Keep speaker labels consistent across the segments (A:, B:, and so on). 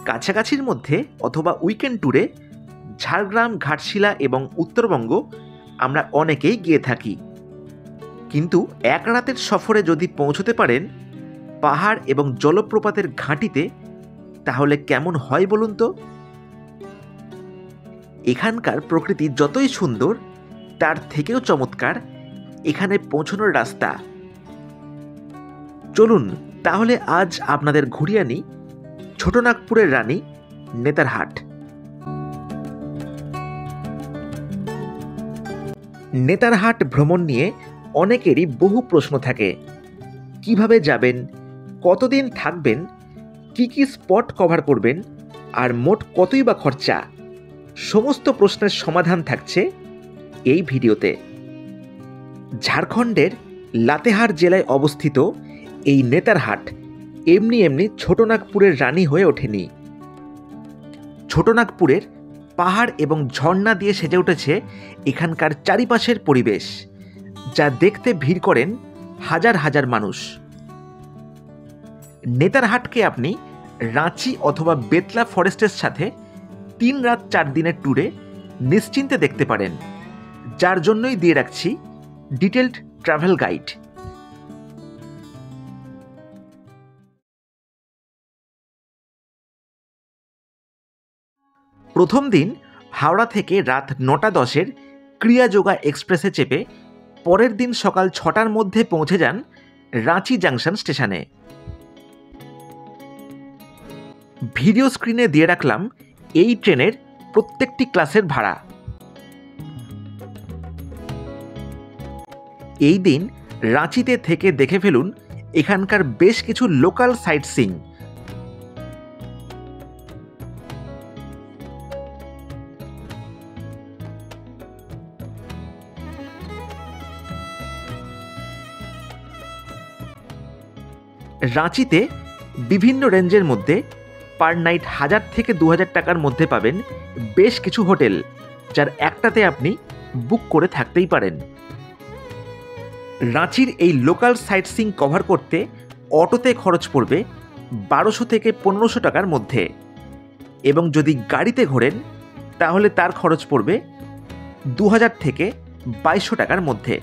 A: কাছাকাছির মধ্যে অথবা উইকেন্ড ট্যুরে ঝাড়গ্রাম, ঘাটশিলা এবং উত্তরবঙ্গ আমরা অনেকেই গিয়ে থাকি। কিন্তু এক রাতের সফরে যদি পৌঁছতে পারেন পাহাড় এবং জলপ্রপাতের ঘাঁটিতে, তাহলে কেমন হয় বলুন তো? এখানকার প্রকৃতি যতই সুন্দর, তার থেকেও চমৎকার এখানে পৌঁছানোর রাস্তা। চলুন তাহলে আজ আপনাদের ঘুরিয়ে আনি ছোটনাগপুরের রানী নেতারহাট। নেতারহাট ভ্রমণ নিয়ে অনেকেরই বহু প্রশ্ন থাকে। কিভাবে যাবেন, কতদিন থাকবেন, কি কি স্পট কভার করবেন, আর মোট কতই বা খরচা? সমস্ত প্রশ্নের সমাধান থাকছে এই ভিডিওতে। ঝাড়খণ্ডের লাতেহার জেলায় অবস্থিত এই নেতারহাট এমনি ছোটনাগপুরের রানী হয়ে ওঠেনি। ছোটনাগপুরের পাহাড় এবং ঝর্ণা দিয়ে সেজে উঠেছে এখানকার চারিপাশের পরিবেশ, যা দেখতে ভিড় করেন হাজার হাজার মানুষ। নেতারহাটকে আপনি রাঁচি অথবা বেতলা ফরেস্টের সাথে 3 রাত 4 দিনের ট্যুরে নিশ্চিন্তে দেখতে পারেন, যার জন্যই দিয়ে রাখছি ডিটেলড ট্রাভেল গাইড। প্রথম দিন হাওড়া থেকে রাত 9:10 ক্রিয়াযোগা এক্সপ্রেসে চেপে পরের দিন সকাল 6টার মধ্যে পৌঁছে যান রাঁচি জাংশন স্টেশনে। ভিডিও স্ক্রিনে দিয়ে রাখলাম এই ট্রেনের প্রত্যেকটি ক্লাসের ভাড়া। এই দিন রাঁচিতে থেকে দেখে ফেলুন এখানকার বেশ কিছু লোকাল সাইট সিইং। রাঁচিতে বিভিন্ন রেঞ্জের মধ্যে পার নাইট 1000 থেকে 2000 টাকার মধ্যে পাবেন বেশ কিছু হোটেল, যার একটাতে আপনি বুক করে থাকতেই পারেন। রাঁচির এই লোকাল সাইট সিইং কভার করতে অটোতে খরচ পড়বে 1200 থেকে 1500 টাকার মধ্যে, এবং যদি গাড়িতে ঘোরেন তাহলে তার খরচ পড়বে 2000 থেকে 2200 টাকার মধ্যে।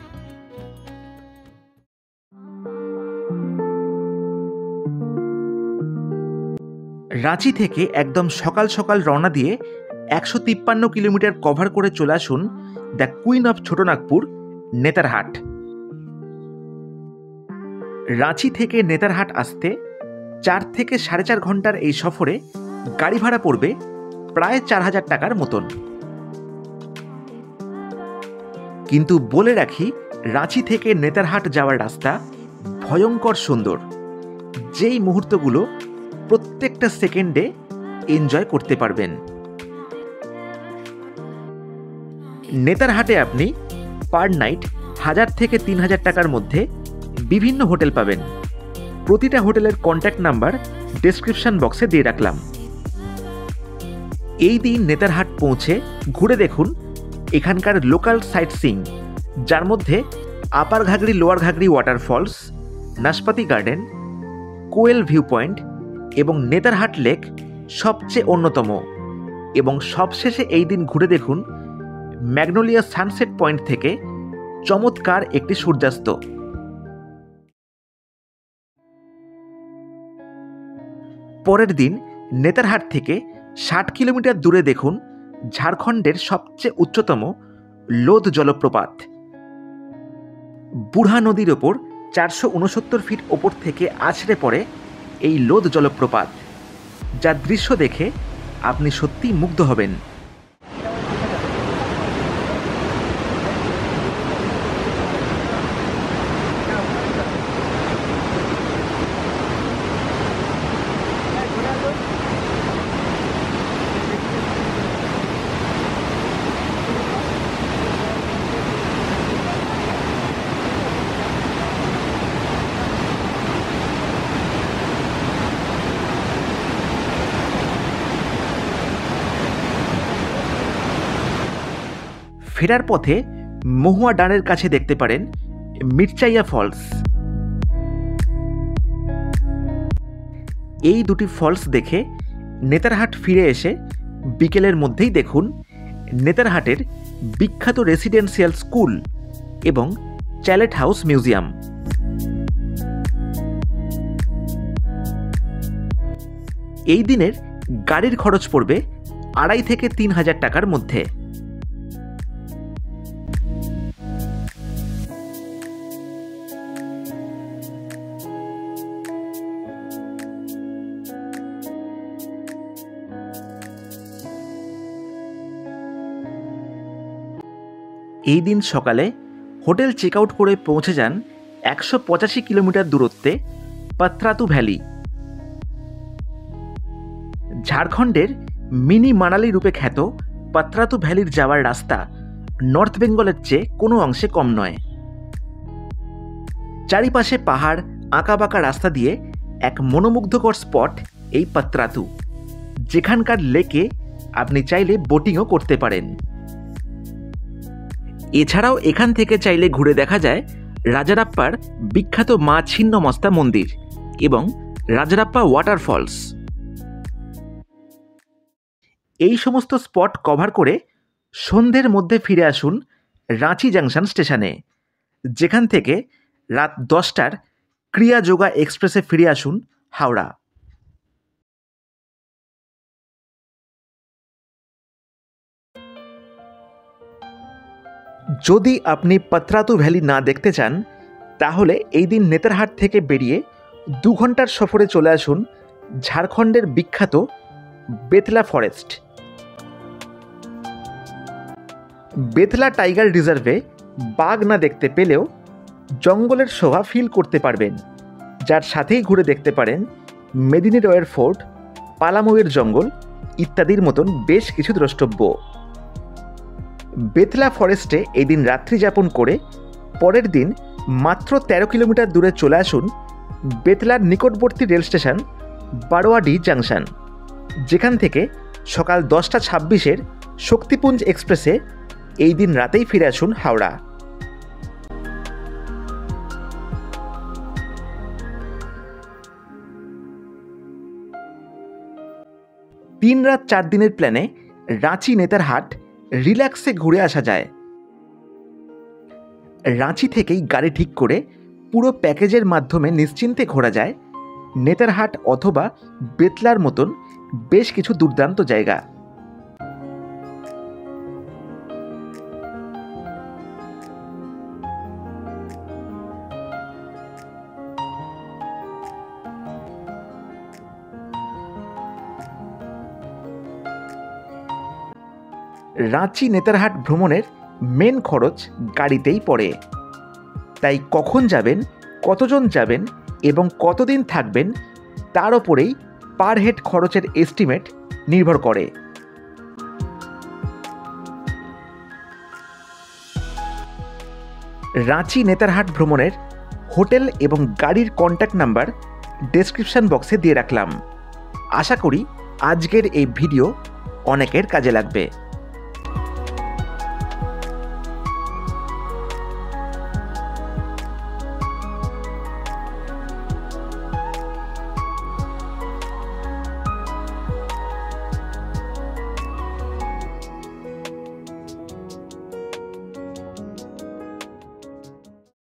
A: রাঁচি থেকে একদম সকাল সকাল রওনা দিয়ে 153 কিলোমিটার কভার করে চলে আসুন the queen of Chotanagpur Netarhat. Ranchi থেকে নেতারহাট আসতে 4 থেকে 4.5 ঘন্টার এই সফরে গাড়ি ভাড়া পড়বে প্রায় 4000 টাকার মতন। কিন্তু বলে রাখি, রাঁচি থেকে নেতারহাট যাওয়ার রাস্তা ভয়ঙ্কর সুন্দর, যেই মুহূর্তগুলো প্রত্যেকটা সেকেন্ডে এনজয় করতে পারবেন। নেতারহাটে আপনি পার নাইট 1000 থেকে 3000 টাকার মধ্যে বিভিন্ন হোটেল পাবেন। প্রতিটা হোটেলের কন্ট্যাক্ট নাম্বার ডেসক্রিপশন বক্সে দিয়ে রাখলাম। এই দিন নেতারহাট পৌঁছে ঘুরে দেখুন এখানকার লোকাল সাইট সিইং, যার মধ্যে আপার ঘাগড়ি, লোয়ার ঘাগড়ি ওয়াটারফলস, নাশপাতি গার্ডেন, কোয়েল ভিউ পয়েন্ট এবং নেতারহাট লেক সবচেয়ে অন্যতম। এবং সবশেষে এই দিন ঘুরে দেখুন ম্যাগনোলিয়া সানসেট পয়েন্ট থেকে চমৎকার একটি সূর্যাস্ত। পরের দিন নেতারহাট থেকে 60 কিলোমিটার দূরে দেখুন ঝাড়খণ্ডের সবচেয়ে উচ্চতম লোধ জলপ্রপাত। বুড়া নদীর ওপর 469 ফিট ওপর থেকে আছড়ে পড়ে এই লোধ জলপ্রপাত, যার দৃশ্য দেখে আপনি সত্যি মুগ্ধ হবেন। ফেরার পথে মহুয়া ডানের কাছে দেখতে পারেন মির্চাইয়া ফলস। এই দুটি ফলস দেখে নেতারহাট ফিরে এসে বিকেলের মধ্যেই দেখুন নেতারহাটের বিখ্যাত রেসিডেন্সিয়াল স্কুল এবং চ্যালেট হাউস মিউজিয়াম। এই দিনের গাড়ির খরচ পড়বে 2,500 থেকে 3,000 টাকার মধ্যে। এই দিন সকালে হোটেল চেক আউট করে পৌঁছে যান 185 কিলোমিটার দূরত্বে পাত্রাতু ভ্যালি। ঝাড়খণ্ডের মিনি মানালি রূপে খ্যাত পাত্রাতু ভ্যালির যাওয়ার রাস্তা নর্থ বেঙ্গলের চেয়ে কোনো অংশে কম নয়। চারিপাশে পাহাড়, আঁকাবাঁকা রাস্তা দিয়ে এক মনোমুগ্ধকর স্পট এই পাত্রাতু, যেখানকার লেকে আপনি চাইলে বোটিংও করতে পারেন। এছাড়াও এখান থেকে চাইলে ঘুরে দেখা যায় রাজারাপ্পার বিখ্যাত মা ছিন্নমস্তা মন্দির এবং রাজারাপ্পা ওয়াটারফলস। এই সমস্ত স্পট কভার করে সন্ধ্যের মধ্যে ফিরে আসুন রাঁচি জাংশন স্টেশনে, যেখান থেকে রাত 10টার ক্রিয়া যোগা এক্সপ্রেসে ফিরে আসুন হাওড়া। যদি আপনি পাত্রাতু ভ্যালি না দেখতে চান, তাহলে এই দিন নেতারহাট থেকে বেরিয়ে 2 ঘন্টার সফরে চলে আসুন ঝাড়খণ্ডের বিখ্যাত বেতলা ফরেস্ট। বেতলা টাইগার রিজার্ভে বাঘ না দেখতে পেলেও জঙ্গলের শোভা ফিল করতে পারবেন, যার সাথেই ঘুরে দেখতে পারেন মেদিনী রয়ের ফোর্ট, পালামৌয়ের জঙ্গল ইত্যাদির মতন বেশ কিছু দ্রষ্টব্য। বেতলা ফরেস্টে এই দিন রাত্রি যাপন করে পরের দিন মাত্র 13 কিলোমিটার দূরে চলে আসুন বেতলার নিকটবর্তী রেল স্টেশন বারোয়াডি জাংশন, যেখান থেকে সকাল 10:26 শক্তিপুঞ্জ এক্সপ্রেসে এই দিন রাতেই ফিরে আসুন হাওড়া। তিন রাত 4 দিনের প্ল্যানে রাঁচি নেতারহাট রিল্যাক্সে ঘুরে আসা যায়। রাঁচি থেকেই গাড়ি ঠিক করে পুরো প্যাকেজের মাধ্যমে নিশ্চিন্তে ঘোরা যায় নেতারহাট অথবা বেতলার মতন বেশ কিছু দুর্দান্ত জায়গা। রাঁচি নেতারহাট ভ্রমণের মেন খরচ গাড়িতেই পড়ে, তাই কখন যাবেন, কতজন যাবেন এবং কতদিন থাকবেন তার ওপরেই পার হেড খরচের এস্টিমেট নির্ভর করে। রাঁচি নেতারহাট ভ্রমণের হোটেল এবং গাড়ির কন্ট্যাক্ট নাম্বার ডেসক্রিপশন বক্সে দিয়ে রাখলাম। আশা করি আজকের এই ভিডিও অনেকের কাজে লাগবে।